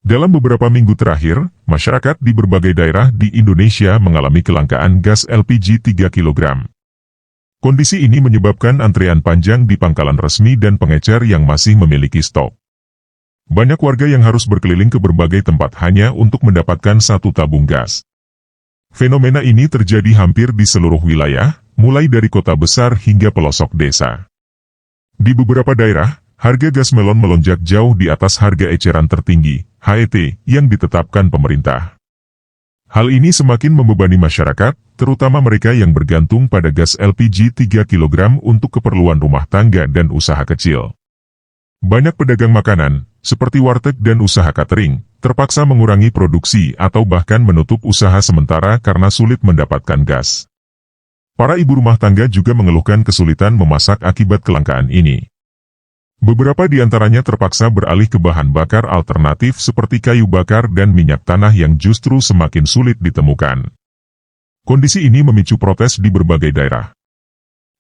Dalam beberapa minggu terakhir, masyarakat di berbagai daerah di Indonesia mengalami kelangkaan gas LPG 3 kg. Kondisi ini menyebabkan antrean panjang di pangkalan resmi dan pengecer yang masih memiliki stok. Banyak warga yang harus berkeliling ke berbagai tempat hanya untuk mendapatkan satu tabung gas. Fenomena ini terjadi hampir di seluruh wilayah, mulai dari kota besar hingga pelosok desa. Di beberapa daerah, harga gas melon melonjak jauh di atas harga eceran tertinggi, HET, yang ditetapkan pemerintah. Hal ini semakin membebani masyarakat, terutama mereka yang bergantung pada gas LPG 3 kg untuk keperluan rumah tangga dan usaha kecil. Banyak pedagang makanan, seperti warteg dan usaha catering, terpaksa mengurangi produksi atau bahkan menutup usaha sementara karena sulit mendapatkan gas. Para ibu rumah tangga juga mengeluhkan kesulitan memasak akibat kelangkaan ini. Beberapa di antaranya terpaksa beralih ke bahan bakar alternatif seperti kayu bakar dan minyak tanah yang justru semakin sulit ditemukan. Kondisi ini memicu protes di berbagai daerah.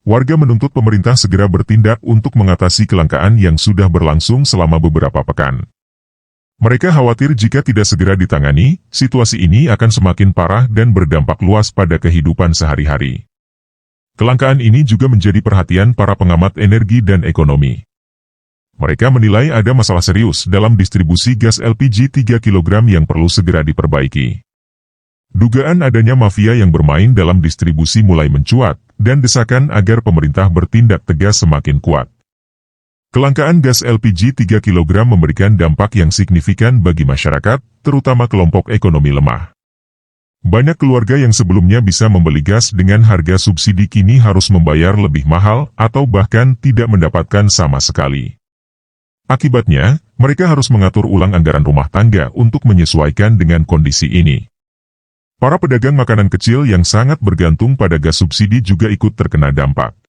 Warga menuntut pemerintah segera bertindak untuk mengatasi kelangkaan yang sudah berlangsung selama beberapa pekan. Mereka khawatir jika tidak segera ditangani, situasi ini akan semakin parah dan berdampak luas pada kehidupan sehari-hari. Kelangkaan ini juga menjadi perhatian para pengamat energi dan ekonomi. Mereka menilai ada masalah serius dalam distribusi gas LPG 3 kg yang perlu segera diperbaiki. Dugaan adanya mafia yang bermain dalam distribusi mulai mencuat, dan desakan agar pemerintah bertindak tegas semakin kuat. Kelangkaan gas LPG 3 kg memberikan dampak yang signifikan bagi masyarakat, terutama kelompok ekonomi lemah. Banyak keluarga yang sebelumnya bisa membeli gas dengan harga subsidi kini harus membayar lebih mahal atau bahkan tidak mendapatkan sama sekali. Akibatnya, mereka harus mengatur ulang anggaran rumah tangga untuk menyesuaikan dengan kondisi ini. Para pedagang makanan kecil yang sangat bergantung pada gas subsidi juga ikut terkena dampak.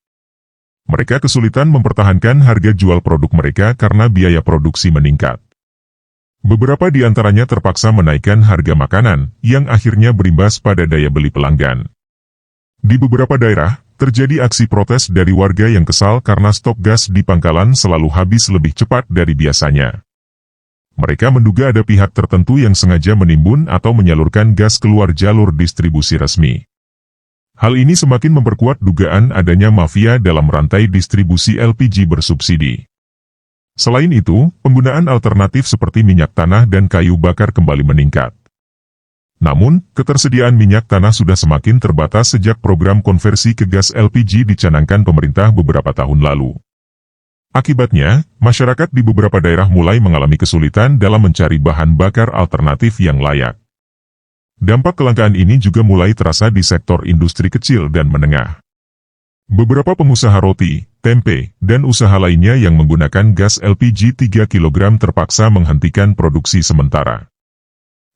Mereka kesulitan mempertahankan harga jual produk mereka karena biaya produksi meningkat. Beberapa di antaranya terpaksa menaikkan harga makanan, yang akhirnya berimbas pada daya beli pelanggan. Di beberapa daerah, terjadi aksi protes dari warga yang kesal karena stok gas di pangkalan selalu habis lebih cepat dari biasanya. Mereka menduga ada pihak tertentu yang sengaja menimbun atau menyalurkan gas keluar jalur distribusi resmi. Hal ini semakin memperkuat dugaan adanya mafia dalam rantai distribusi LPG bersubsidi. Selain itu, penggunaan alternatif seperti minyak tanah dan kayu bakar kembali meningkat. Namun, ketersediaan minyak tanah sudah semakin terbatas sejak program konversi ke gas LPG dicanangkan pemerintah beberapa tahun lalu. Akibatnya, masyarakat di beberapa daerah mulai mengalami kesulitan dalam mencari bahan bakar alternatif yang layak. Dampak kelangkaan ini juga mulai terasa di sektor industri kecil dan menengah. Beberapa pengusaha roti, tempe, dan usaha lainnya yang menggunakan gas LPG 3 kg terpaksa menghentikan produksi sementara.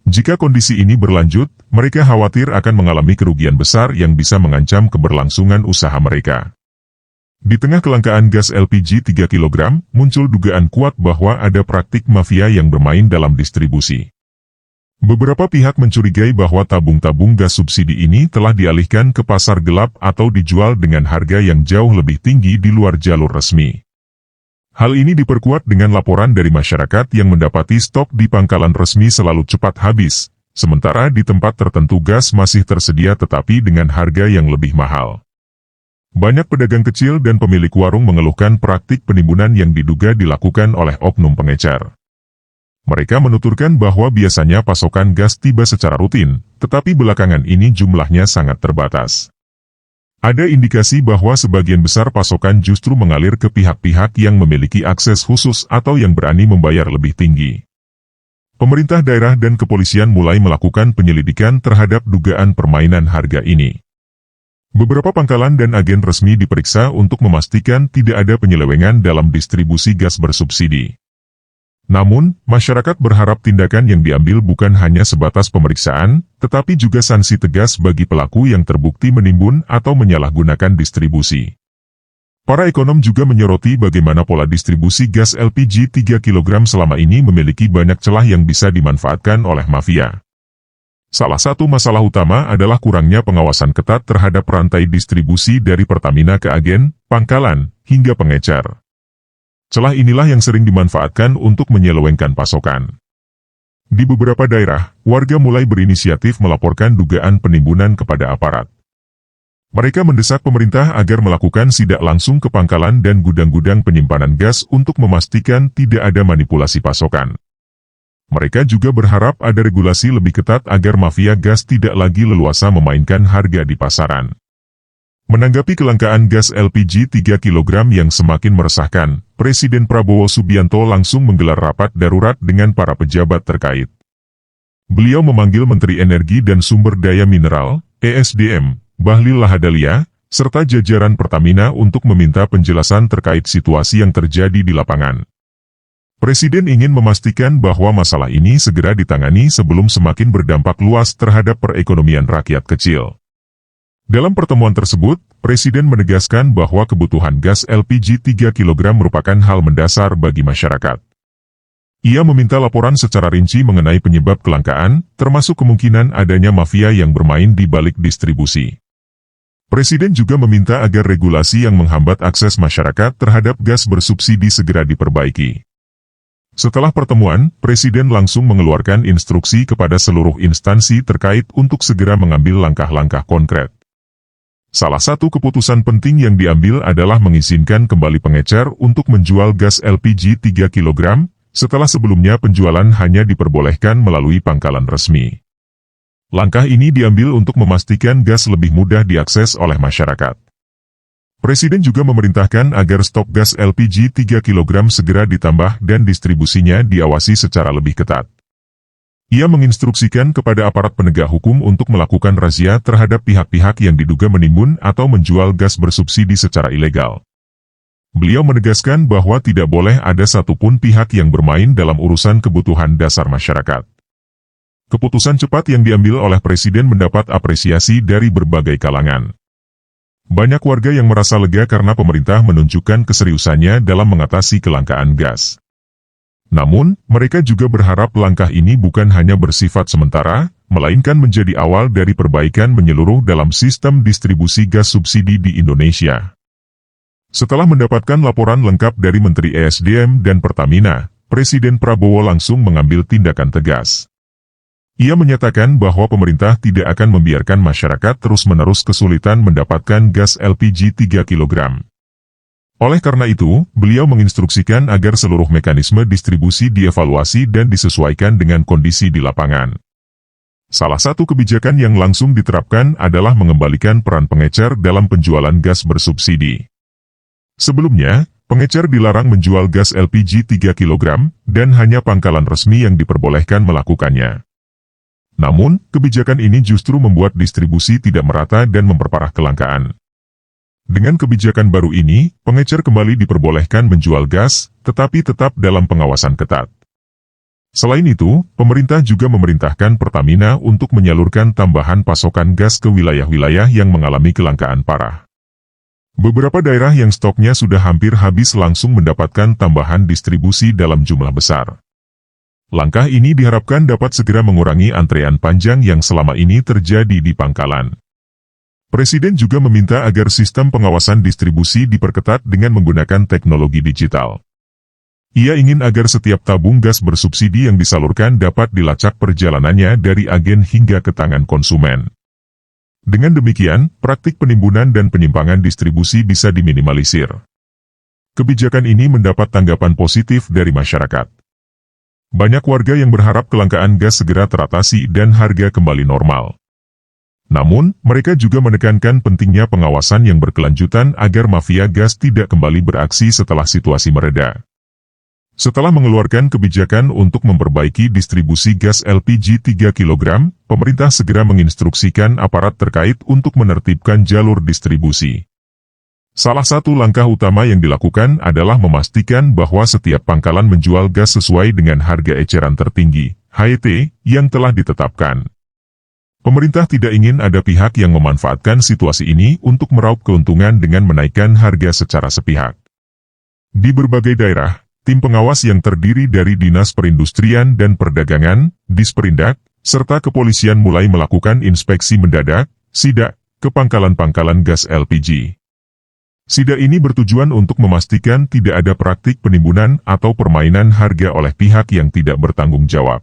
Jika kondisi ini berlanjut, mereka khawatir akan mengalami kerugian besar yang bisa mengancam keberlangsungan usaha mereka. Di tengah kelangkaan gas LPG 3 kg, muncul dugaan kuat bahwa ada praktik mafia yang bermain dalam distribusi. Beberapa pihak mencurigai bahwa tabung-tabung gas subsidi ini telah dialihkan ke pasar gelap atau dijual dengan harga yang jauh lebih tinggi di luar jalur resmi. Hal ini diperkuat dengan laporan dari masyarakat yang mendapati stok di pangkalan resmi selalu cepat habis, sementara di tempat tertentu gas masih tersedia tetapi dengan harga yang lebih mahal. Banyak pedagang kecil dan pemilik warung mengeluhkan praktik penimbunan yang diduga dilakukan oleh oknum pengecer. Mereka menuturkan bahwa biasanya pasokan gas tiba secara rutin, tetapi belakangan ini jumlahnya sangat terbatas. Ada indikasi bahwa sebagian besar pasokan justru mengalir ke pihak-pihak yang memiliki akses khusus atau yang berani membayar lebih tinggi. Pemerintah daerah dan kepolisian mulai melakukan penyelidikan terhadap dugaan permainan harga ini. Beberapa pangkalan dan agen resmi diperiksa untuk memastikan tidak ada penyelewengan dalam distribusi gas bersubsidi. Namun, masyarakat berharap tindakan yang diambil bukan hanya sebatas pemeriksaan, tetapi juga sanksi tegas bagi pelaku yang terbukti menimbun atau menyalahgunakan distribusi. Para ekonom juga menyoroti bagaimana pola distribusi gas LPG 3 kg selama ini memiliki banyak celah yang bisa dimanfaatkan oleh mafia. Salah satu masalah utama adalah kurangnya pengawasan ketat terhadap rantai distribusi dari Pertamina ke agen, pangkalan, hingga pengecer. Celah inilah yang sering dimanfaatkan untuk menyelewengkan pasokan. Di beberapa daerah, warga mulai berinisiatif melaporkan dugaan penimbunan kepada aparat. Mereka mendesak pemerintah agar melakukan sidak langsung ke pangkalan dan gudang-gudang penyimpanan gas untuk memastikan tidak ada manipulasi pasokan. Mereka juga berharap ada regulasi lebih ketat agar mafia gas tidak lagi leluasa memainkan harga di pasaran. Menanggapi kelangkaan gas LPG 3 kg yang semakin meresahkan, Presiden Prabowo Subianto langsung menggelar rapat darurat dengan para pejabat terkait. Beliau memanggil Menteri Energi dan Sumber Daya Mineral, (ESDM), Bahlil Lahadalia, serta jajaran Pertamina untuk meminta penjelasan terkait situasi yang terjadi di lapangan. Presiden ingin memastikan bahwa masalah ini segera ditangani sebelum semakin berdampak luas terhadap perekonomian rakyat kecil. Dalam pertemuan tersebut, Presiden menegaskan bahwa kebutuhan gas LPG 3 kg merupakan hal mendasar bagi masyarakat. Ia meminta laporan secara rinci mengenai penyebab kelangkaan, termasuk kemungkinan adanya mafia yang bermain di balik distribusi. Presiden juga meminta agar regulasi yang menghambat akses masyarakat terhadap gas bersubsidi segera diperbaiki. Setelah pertemuan, Presiden langsung mengeluarkan instruksi kepada seluruh instansi terkait untuk segera mengambil langkah-langkah konkret. Salah satu keputusan penting yang diambil adalah mengizinkan kembali pengecer untuk menjual gas LPG 3 kg, setelah sebelumnya penjualan hanya diperbolehkan melalui pangkalan resmi. Langkah ini diambil untuk memastikan gas lebih mudah diakses oleh masyarakat. Presiden juga memerintahkan agar stok gas LPG 3 kg segera ditambah dan distribusinya diawasi secara lebih ketat. Ia menginstruksikan kepada aparat penegak hukum untuk melakukan razia terhadap pihak-pihak yang diduga menimbun atau menjual gas bersubsidi secara ilegal. Beliau menegaskan bahwa tidak boleh ada satupun pihak yang bermain dalam urusan kebutuhan dasar masyarakat. Keputusan cepat yang diambil oleh Presiden mendapat apresiasi dari berbagai kalangan. Banyak warga yang merasa lega karena pemerintah menunjukkan keseriusannya dalam mengatasi kelangkaan gas. Namun, mereka juga berharap langkah ini bukan hanya bersifat sementara, melainkan menjadi awal dari perbaikan menyeluruh dalam sistem distribusi gas subsidi di Indonesia. Setelah mendapatkan laporan lengkap dari Menteri ESDM dan Pertamina, Presiden Prabowo langsung mengambil tindakan tegas. Ia menyatakan bahwa pemerintah tidak akan membiarkan masyarakat terus-menerus kesulitan mendapatkan gas LPG 3 kg. Oleh karena itu, beliau menginstruksikan agar seluruh mekanisme distribusi dievaluasi dan disesuaikan dengan kondisi di lapangan. Salah satu kebijakan yang langsung diterapkan adalah mengembalikan peran pengecer dalam penjualan gas bersubsidi. Sebelumnya, pengecer dilarang menjual gas LPG 3 kg, dan hanya pangkalan resmi yang diperbolehkan melakukannya. Namun, kebijakan ini justru membuat distribusi tidak merata dan memperparah kelangkaan. Dengan kebijakan baru ini, pengecer kembali diperbolehkan menjual gas, tetapi tetap dalam pengawasan ketat. Selain itu, pemerintah juga memerintahkan Pertamina untuk menyalurkan tambahan pasokan gas ke wilayah-wilayah yang mengalami kelangkaan parah. Beberapa daerah yang stoknya sudah hampir habis langsung mendapatkan tambahan distribusi dalam jumlah besar. Langkah ini diharapkan dapat segera mengurangi antrean panjang yang selama ini terjadi di pangkalan. Presiden juga meminta agar sistem pengawasan distribusi diperketat dengan menggunakan teknologi digital. Ia ingin agar setiap tabung gas bersubsidi yang disalurkan dapat dilacak perjalanannya dari agen hingga ke tangan konsumen. Dengan demikian, praktik penimbunan dan penyimpangan distribusi bisa diminimalisir. Kebijakan ini mendapat tanggapan positif dari masyarakat. Banyak warga yang berharap kelangkaan gas segera teratasi dan harga kembali normal. Namun, mereka juga menekankan pentingnya pengawasan yang berkelanjutan agar mafia gas tidak kembali beraksi setelah situasi mereda. Setelah mengeluarkan kebijakan untuk memperbaiki distribusi gas LPG 3 kg, pemerintah segera menginstruksikan aparat terkait untuk menertibkan jalur distribusi. Salah satu langkah utama yang dilakukan adalah memastikan bahwa setiap pangkalan menjual gas sesuai dengan harga eceran tertinggi, HET, yang telah ditetapkan. Pemerintah tidak ingin ada pihak yang memanfaatkan situasi ini untuk meraup keuntungan dengan menaikkan harga secara sepihak. Di berbagai daerah, tim pengawas yang terdiri dari Dinas Perindustrian dan Perdagangan, Disperindak, serta kepolisian mulai melakukan inspeksi mendadak, sidak, ke pangkalan-pangkalan gas LPG. Sidak ini bertujuan untuk memastikan tidak ada praktik penimbunan atau permainan harga oleh pihak yang tidak bertanggung jawab.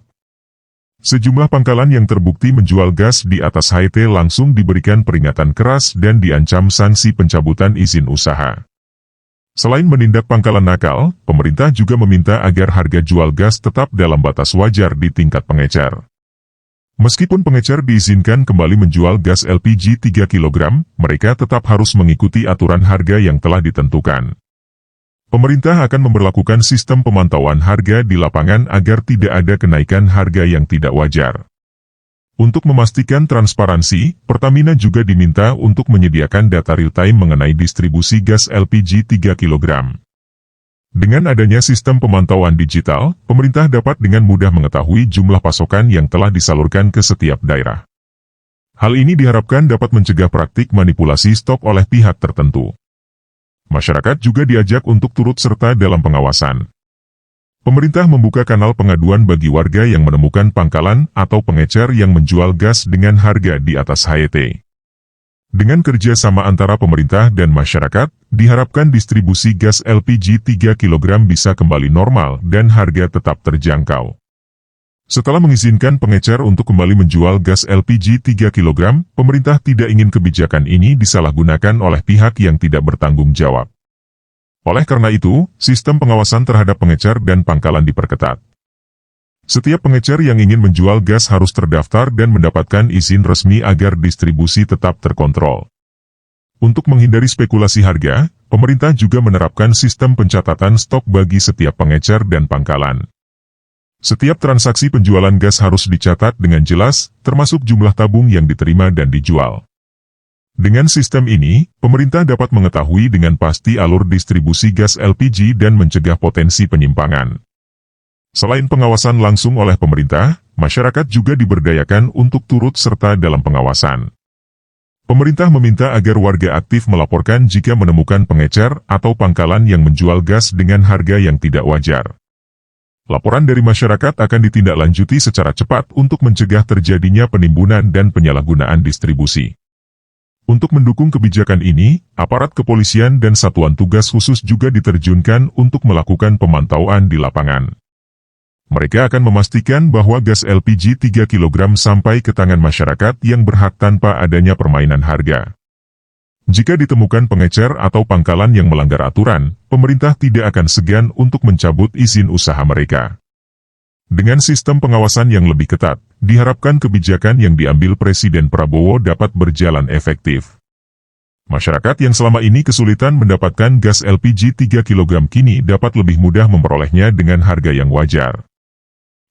Sejumlah pangkalan yang terbukti menjual gas di atas HET langsung diberikan peringatan keras dan diancam sanksi pencabutan izin usaha. Selain menindak pangkalan nakal, pemerintah juga meminta agar harga jual gas tetap dalam batas wajar di tingkat pengecer. Meskipun pengecer diizinkan kembali menjual gas LPG 3 kg, mereka tetap harus mengikuti aturan harga yang telah ditentukan. Pemerintah akan memberlakukan sistem pemantauan harga di lapangan agar tidak ada kenaikan harga yang tidak wajar. Untuk memastikan transparansi, Pertamina juga diminta untuk menyediakan data real-time mengenai distribusi gas LPG 3 kg. Dengan adanya sistem pemantauan digital, pemerintah dapat dengan mudah mengetahui jumlah pasokan yang telah disalurkan ke setiap daerah. Hal ini diharapkan dapat mencegah praktik manipulasi stok oleh pihak tertentu. Masyarakat juga diajak untuk turut serta dalam pengawasan. Pemerintah membuka kanal pengaduan bagi warga yang menemukan pangkalan atau pengecer yang menjual gas dengan harga di atas HET. Dengan kerjasama antara pemerintah dan masyarakat, diharapkan distribusi gas LPG 3 kg bisa kembali normal dan harga tetap terjangkau. Setelah mengizinkan pengecer untuk kembali menjual gas LPG 3 kg, pemerintah tidak ingin kebijakan ini disalahgunakan oleh pihak yang tidak bertanggung jawab. Oleh karena itu, sistem pengawasan terhadap pengecer dan pangkalan diperketat. Setiap pengecer yang ingin menjual gas harus terdaftar dan mendapatkan izin resmi agar distribusi tetap terkontrol. Untuk menghindari spekulasi harga, pemerintah juga menerapkan sistem pencatatan stok bagi setiap pengecer dan pangkalan. Setiap transaksi penjualan gas harus dicatat dengan jelas, termasuk jumlah tabung yang diterima dan dijual. Dengan sistem ini, pemerintah dapat mengetahui dengan pasti alur distribusi gas LPG dan mencegah potensi penyimpangan. Selain pengawasan langsung oleh pemerintah, masyarakat juga diberdayakan untuk turut serta dalam pengawasan. Pemerintah meminta agar warga aktif melaporkan jika menemukan pengecer atau pangkalan yang menjual gas dengan harga yang tidak wajar. Laporan dari masyarakat akan ditindaklanjuti secara cepat untuk mencegah terjadinya penimbunan dan penyalahgunaan distribusi. Untuk mendukung kebijakan ini, aparat kepolisian dan satuan tugas khusus juga diterjunkan untuk melakukan pemantauan di lapangan. Mereka akan memastikan bahwa gas LPG 3 kg sampai ke tangan masyarakat yang berhak tanpa adanya permainan harga. Jika ditemukan pengecer atau pangkalan yang melanggar aturan, pemerintah tidak akan segan untuk mencabut izin usaha mereka. Dengan sistem pengawasan yang lebih ketat, diharapkan kebijakan yang diambil Presiden Prabowo dapat berjalan efektif. Masyarakat yang selama ini kesulitan mendapatkan gas LPG 3 kg kini dapat lebih mudah memperolehnya dengan harga yang wajar.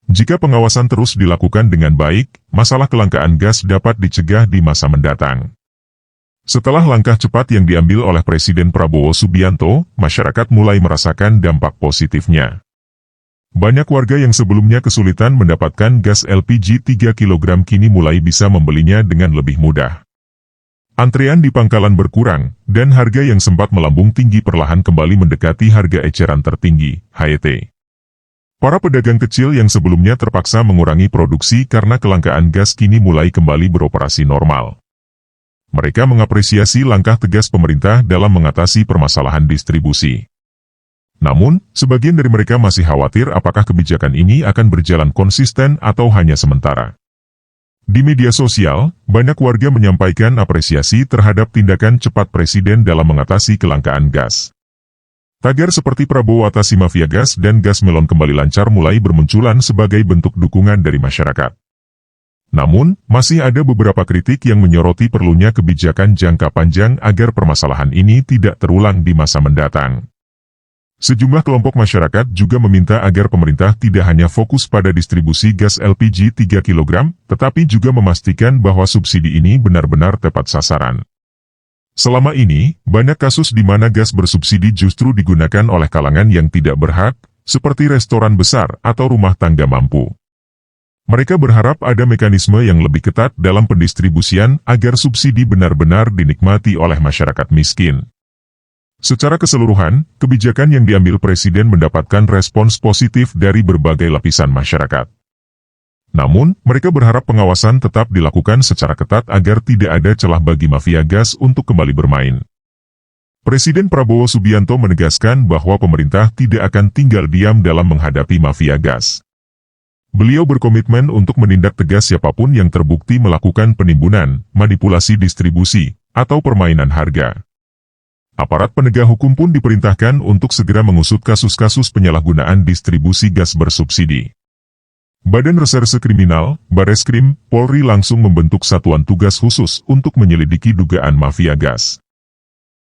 Jika pengawasan terus dilakukan dengan baik, masalah kelangkaan gas dapat dicegah di masa mendatang. Setelah langkah cepat yang diambil oleh Presiden Prabowo Subianto, masyarakat mulai merasakan dampak positifnya. Banyak warga yang sebelumnya kesulitan mendapatkan gas LPG 3 kg kini mulai bisa membelinya dengan lebih mudah. Antrean di pangkalan berkurang, dan harga yang sempat melambung tinggi perlahan kembali mendekati harga eceran tertinggi, HET. Para pedagang kecil yang sebelumnya terpaksa mengurangi produksi karena kelangkaan gas kini mulai kembali beroperasi normal. Mereka mengapresiasi langkah tegas pemerintah dalam mengatasi permasalahan distribusi. Namun, sebagian dari mereka masih khawatir apakah kebijakan ini akan berjalan konsisten atau hanya sementara. Di media sosial, banyak warga menyampaikan apresiasi terhadap tindakan cepat Presiden dalam mengatasi kelangkaan gas. Tagar seperti Prabowo atasi mafia gas dan gas melon kembali lancar mulai bermunculan sebagai bentuk dukungan dari masyarakat. Namun, masih ada beberapa kritik yang menyoroti perlunya kebijakan jangka panjang agar permasalahan ini tidak terulang di masa mendatang. Sejumlah kelompok masyarakat juga meminta agar pemerintah tidak hanya fokus pada distribusi gas LPG 3 kg, tetapi juga memastikan bahwa subsidi ini benar-benar tepat sasaran. Selama ini, banyak kasus di mana gas bersubsidi justru digunakan oleh kalangan yang tidak berhak, seperti restoran besar atau rumah tangga mampu. Mereka berharap ada mekanisme yang lebih ketat dalam pendistribusian agar subsidi benar-benar dinikmati oleh masyarakat miskin. Secara keseluruhan, kebijakan yang diambil Presiden mendapatkan respons positif dari berbagai lapisan masyarakat. Namun, mereka berharap pengawasan tetap dilakukan secara ketat agar tidak ada celah bagi mafia gas untuk kembali bermain. Presiden Prabowo Subianto menegaskan bahwa pemerintah tidak akan tinggal diam dalam menghadapi mafia gas. Beliau berkomitmen untuk menindak tegas siapapun yang terbukti melakukan penimbunan, manipulasi distribusi, atau permainan harga. Aparat penegak hukum pun diperintahkan untuk segera mengusut kasus-kasus penyalahgunaan distribusi gas bersubsidi. Badan Reserse Kriminal, Bareskrim, Polri langsung membentuk satuan tugas khusus untuk menyelidiki dugaan mafia gas.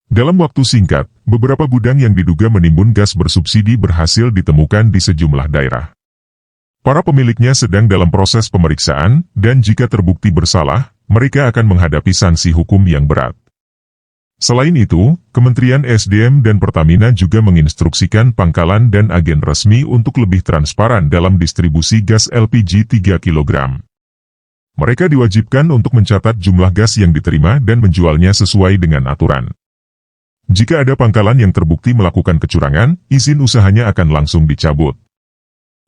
Dalam waktu singkat, beberapa gudang yang diduga menimbun gas bersubsidi berhasil ditemukan di sejumlah daerah. Para pemiliknya sedang dalam proses pemeriksaan, dan jika terbukti bersalah, mereka akan menghadapi sanksi hukum yang berat. Selain itu, Kementerian SDM dan Pertamina juga menginstruksikan pangkalan dan agen resmi untuk lebih transparan dalam distribusi gas LPG 3 kg. Mereka diwajibkan untuk mencatat jumlah gas yang diterima dan menjualnya sesuai dengan aturan. Jika ada pangkalan yang terbukti melakukan kecurangan, izin usahanya akan langsung dicabut.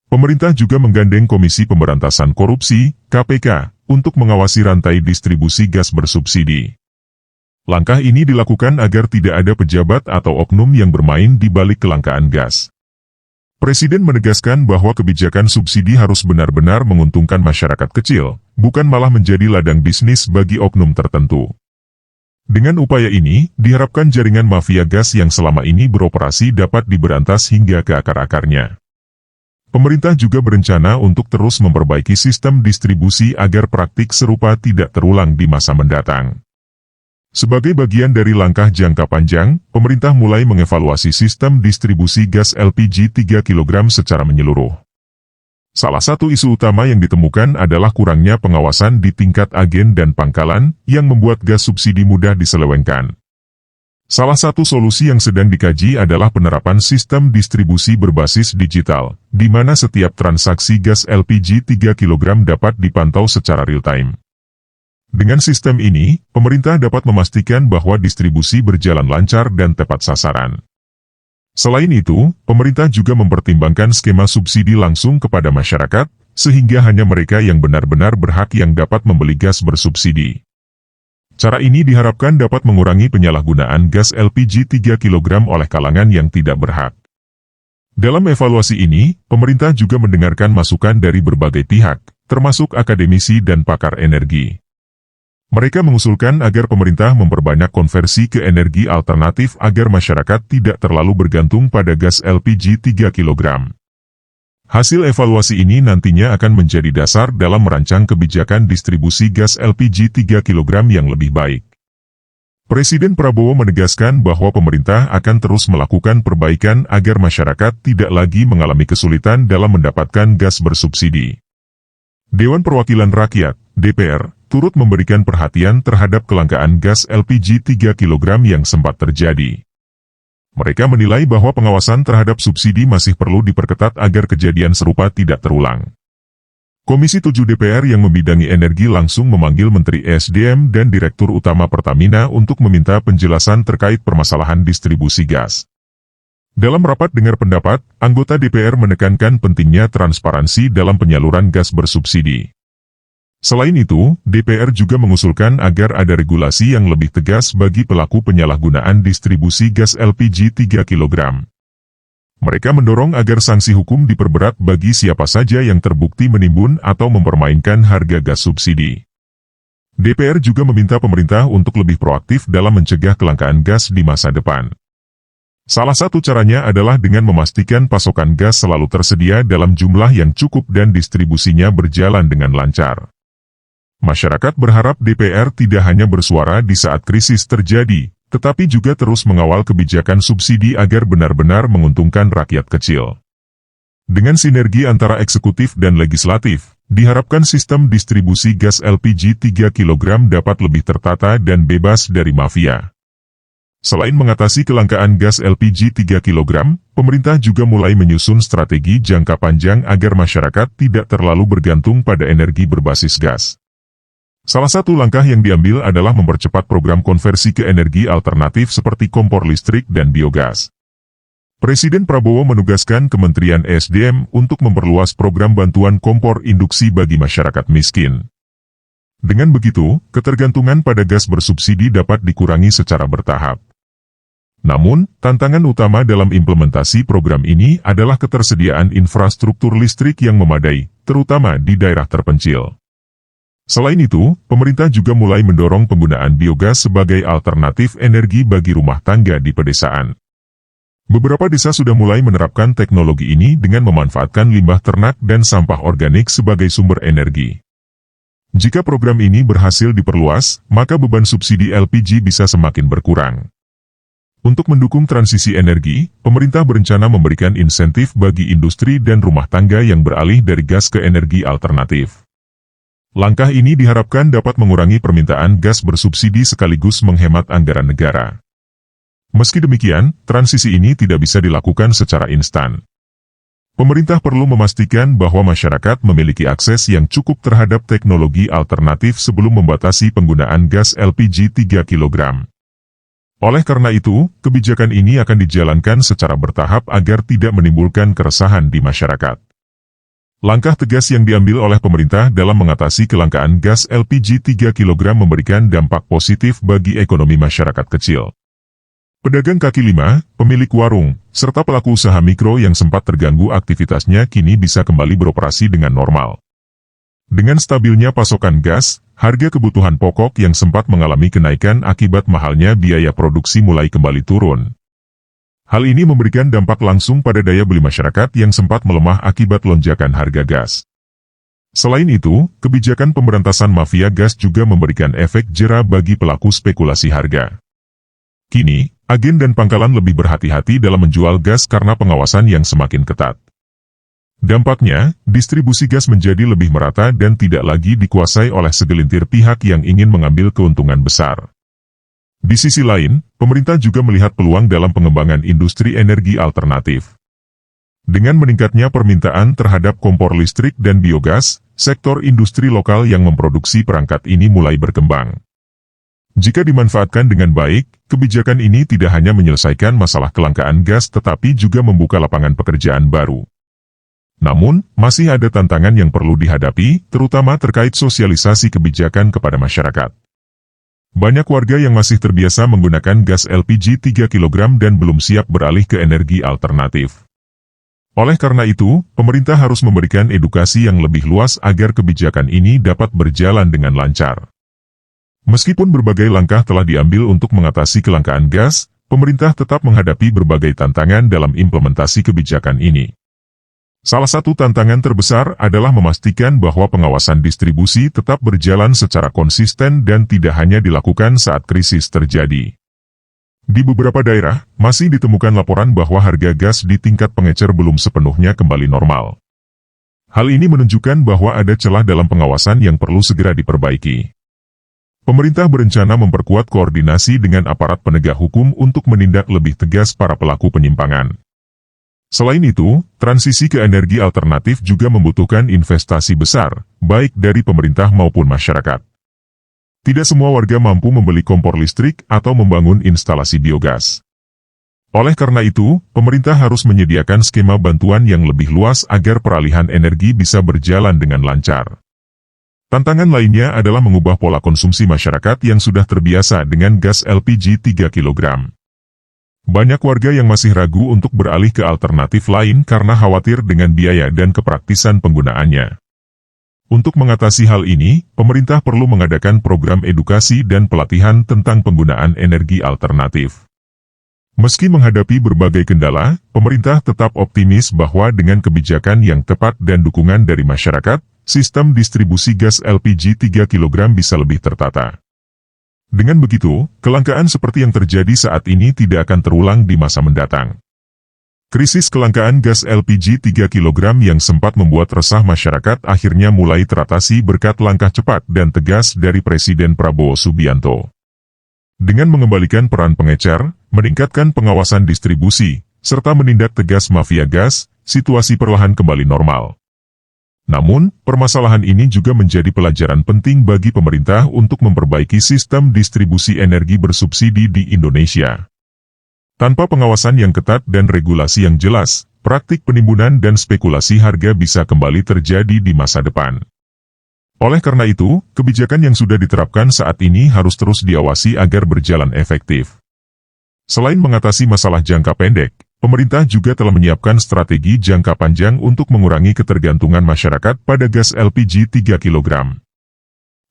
Pemerintah juga menggandeng Komisi Pemberantasan Korupsi, KPK, untuk mengawasi rantai distribusi gas bersubsidi. Langkah ini dilakukan agar tidak ada pejabat atau oknum yang bermain di balik kelangkaan gas. Presiden menegaskan bahwa kebijakan subsidi harus benar-benar menguntungkan masyarakat kecil, bukan malah menjadi ladang bisnis bagi oknum tertentu. Dengan upaya ini, diharapkan jaringan mafia gas yang selama ini beroperasi dapat diberantas hingga ke akar-akarnya. Pemerintah juga berencana untuk terus memperbaiki sistem distribusi agar praktik serupa tidak terulang di masa mendatang. Sebagai bagian dari langkah jangka panjang, pemerintah mulai mengevaluasi sistem distribusi gas LPG 3 kg secara menyeluruh. Salah satu isu utama yang ditemukan adalah kurangnya pengawasan di tingkat agen dan pangkalan, yang membuat gas subsidi mudah diselewengkan. Salah satu solusi yang sedang dikaji adalah penerapan sistem distribusi berbasis digital, di mana setiap transaksi gas LPG 3 kg dapat dipantau secara real-time. Dengan sistem ini, pemerintah dapat memastikan bahwa distribusi berjalan lancar dan tepat sasaran. Selain itu, pemerintah juga mempertimbangkan skema subsidi langsung kepada masyarakat, sehingga hanya mereka yang benar-benar berhak yang dapat membeli gas bersubsidi. Cara ini diharapkan dapat mengurangi penyalahgunaan gas LPG 3 kg oleh kalangan yang tidak berhak. Dalam evaluasi ini, pemerintah juga mendengarkan masukan dari berbagai pihak, termasuk akademisi dan pakar energi. Mereka mengusulkan agar pemerintah memperbanyak konversi ke energi alternatif agar masyarakat tidak terlalu bergantung pada gas LPG 3 kg. Hasil evaluasi ini nantinya akan menjadi dasar dalam merancang kebijakan distribusi gas LPG 3 kg yang lebih baik. Presiden Prabowo menegaskan bahwa pemerintah akan terus melakukan perbaikan agar masyarakat tidak lagi mengalami kesulitan dalam mendapatkan gas bersubsidi. Dewan Perwakilan Rakyat, DPR, turut memberikan perhatian terhadap kelangkaan gas LPG 3 kg yang sempat terjadi. Mereka menilai bahwa pengawasan terhadap subsidi masih perlu diperketat agar kejadian serupa tidak terulang. Komisi 7 DPR yang membidangi energi langsung memanggil Menteri SDM dan Direktur Utama Pertamina untuk meminta penjelasan terkait permasalahan distribusi gas. Dalam rapat dengar pendapat, anggota DPR menekankan pentingnya transparansi dalam penyaluran gas bersubsidi. Selain itu, DPR juga mengusulkan agar ada regulasi yang lebih tegas bagi pelaku penyalahgunaan distribusi gas LPG 3 kg. Mereka mendorong agar sanksi hukum diperberat bagi siapa saja yang terbukti menimbun atau mempermainkan harga gas subsidi. DPR juga meminta pemerintah untuk lebih proaktif dalam mencegah kelangkaan gas di masa depan. Salah satu caranya adalah dengan memastikan pasokan gas selalu tersedia dalam jumlah yang cukup dan distribusinya berjalan dengan lancar. Masyarakat berharap DPR tidak hanya bersuara di saat krisis terjadi, tetapi juga terus mengawal kebijakan subsidi agar benar-benar menguntungkan rakyat kecil. Dengan sinergi antara eksekutif dan legislatif, diharapkan sistem distribusi gas LPG 3 kg dapat lebih tertata dan bebas dari mafia. Selain mengatasi kelangkaan gas LPG 3 kg, pemerintah juga mulai menyusun strategi jangka panjang agar masyarakat tidak terlalu bergantung pada energi berbasis gas. Salah satu langkah yang diambil adalah mempercepat program konversi ke energi alternatif seperti kompor listrik dan biogas. Presiden Prabowo menugaskan Kementerian SDM untuk memperluas program bantuan kompor induksi bagi masyarakat miskin. Dengan begitu, ketergantungan pada gas bersubsidi dapat dikurangi secara bertahap. Namun, tantangan utama dalam implementasi program ini adalah ketersediaan infrastruktur listrik yang memadai, terutama di daerah terpencil. Selain itu, pemerintah juga mulai mendorong penggunaan biogas sebagai alternatif energi bagi rumah tangga di pedesaan. Beberapa desa sudah mulai menerapkan teknologi ini dengan memanfaatkan limbah ternak dan sampah organik sebagai sumber energi. Jika program ini berhasil diperluas, maka beban subsidi LPG bisa semakin berkurang. Untuk mendukung transisi energi, pemerintah berencana memberikan insentif bagi industri dan rumah tangga yang beralih dari gas ke energi alternatif. Langkah ini diharapkan dapat mengurangi permintaan gas bersubsidi sekaligus menghemat anggaran negara. Meski demikian, transisi ini tidak bisa dilakukan secara instan. Pemerintah perlu memastikan bahwa masyarakat memiliki akses yang cukup terhadap teknologi alternatif sebelum membatasi penggunaan gas LPG 3 kg. Oleh karena itu, kebijakan ini akan dijalankan secara bertahap agar tidak menimbulkan keresahan di masyarakat. Langkah tegas yang diambil oleh pemerintah dalam mengatasi kelangkaan gas LPG 3 kg memberikan dampak positif bagi ekonomi masyarakat kecil. Pedagang kaki lima, pemilik warung, serta pelaku usaha mikro yang sempat terganggu aktivitasnya kini bisa kembali beroperasi dengan normal. Dengan stabilnya pasokan gas, harga kebutuhan pokok yang sempat mengalami kenaikan akibat mahalnya biaya produksi mulai kembali turun. Hal ini memberikan dampak langsung pada daya beli masyarakat yang sempat melemah akibat lonjakan harga gas. Selain itu, kebijakan pemberantasan mafia gas juga memberikan efek jera bagi pelaku spekulasi harga. Kini, agen dan pangkalan lebih berhati-hati dalam menjual gas karena pengawasan yang semakin ketat. Dampaknya, distribusi gas menjadi lebih merata dan tidak lagi dikuasai oleh segelintir pihak yang ingin mengambil keuntungan besar. Di sisi lain, pemerintah juga melihat peluang dalam pengembangan industri energi alternatif. Dengan meningkatnya permintaan terhadap kompor listrik dan biogas, sektor industri lokal yang memproduksi perangkat ini mulai berkembang. Jika dimanfaatkan dengan baik, kebijakan ini tidak hanya menyelesaikan masalah kelangkaan gas tetapi juga membuka lapangan pekerjaan baru. Namun, masih ada tantangan yang perlu dihadapi, terutama terkait sosialisasi kebijakan kepada masyarakat. Banyak warga yang masih terbiasa menggunakan gas LPG 3 kg dan belum siap beralih ke energi alternatif. Oleh karena itu, pemerintah harus memberikan edukasi yang lebih luas agar kebijakan ini dapat berjalan dengan lancar. Meskipun berbagai langkah telah diambil untuk mengatasi kelangkaan gas, pemerintah tetap menghadapi berbagai tantangan dalam implementasi kebijakan ini. Salah satu tantangan terbesar adalah memastikan bahwa pengawasan distribusi tetap berjalan secara konsisten dan tidak hanya dilakukan saat krisis terjadi. Di beberapa daerah, masih ditemukan laporan bahwa harga gas di tingkat pengecer belum sepenuhnya kembali normal. Hal ini menunjukkan bahwa ada celah dalam pengawasan yang perlu segera diperbaiki. Pemerintah berencana memperkuat koordinasi dengan aparat penegak hukum untuk menindak lebih tegas para pelaku penyimpangan. Selain itu, transisi ke energi alternatif juga membutuhkan investasi besar, baik dari pemerintah maupun masyarakat. Tidak semua warga mampu membeli kompor listrik atau membangun instalasi biogas. Oleh karena itu, pemerintah harus menyediakan skema bantuan yang lebih luas agar peralihan energi bisa berjalan dengan lancar. Tantangan lainnya adalah mengubah pola konsumsi masyarakat yang sudah terbiasa dengan gas LPG 3 kg. Banyak warga yang masih ragu untuk beralih ke alternatif lain karena khawatir dengan biaya dan kepraktisan penggunaannya. Untuk mengatasi hal ini, pemerintah perlu mengadakan program edukasi dan pelatihan tentang penggunaan energi alternatif. Meski menghadapi berbagai kendala, pemerintah tetap optimis bahwa dengan kebijakan yang tepat dan dukungan dari masyarakat, sistem distribusi gas LPG 3 kg bisa lebih tertata. Dengan begitu, kelangkaan seperti yang terjadi saat ini tidak akan terulang di masa mendatang. Krisis kelangkaan gas LPG 3 kg yang sempat membuat resah masyarakat akhirnya mulai teratasi berkat langkah cepat dan tegas dari Presiden Prabowo Subianto. Dengan mengembalikan peran pengecer, meningkatkan pengawasan distribusi, serta menindak tegas mafia gas, situasi perlahan kembali normal. Namun, permasalahan ini juga menjadi pelajaran penting bagi pemerintah untuk memperbaiki sistem distribusi energi bersubsidi di Indonesia. Tanpa pengawasan yang ketat dan regulasi yang jelas, praktik penimbunan dan spekulasi harga bisa kembali terjadi di masa depan. Oleh karena itu, kebijakan yang sudah diterapkan saat ini harus terus diawasi agar berjalan efektif. Selain mengatasi masalah jangka pendek, Pemerintah juga telah menyiapkan strategi jangka panjang untuk mengurangi ketergantungan masyarakat pada gas LPG 3 kg.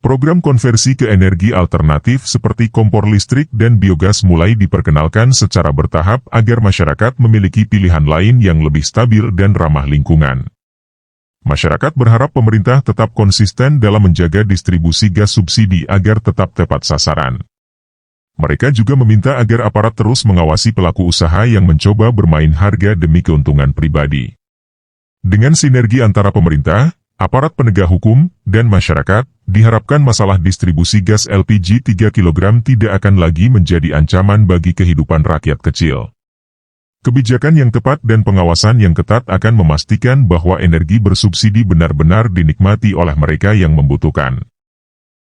Program konversi ke energi alternatif seperti kompor listrik dan biogas mulai diperkenalkan secara bertahap agar masyarakat memiliki pilihan lain yang lebih stabil dan ramah lingkungan. Masyarakat berharap pemerintah tetap konsisten dalam menjaga distribusi gas subsidi agar tetap tepat sasaran. Mereka juga meminta agar aparat terus mengawasi pelaku usaha yang mencoba bermain harga demi keuntungan pribadi. Dengan sinergi antara pemerintah, aparat penegak hukum, dan masyarakat, diharapkan masalah distribusi gas LPG 3 kg tidak akan lagi menjadi ancaman bagi kehidupan rakyat kecil. Kebijakan yang tepat dan pengawasan yang ketat akan memastikan bahwa energi bersubsidi benar-benar dinikmati oleh mereka yang membutuhkan.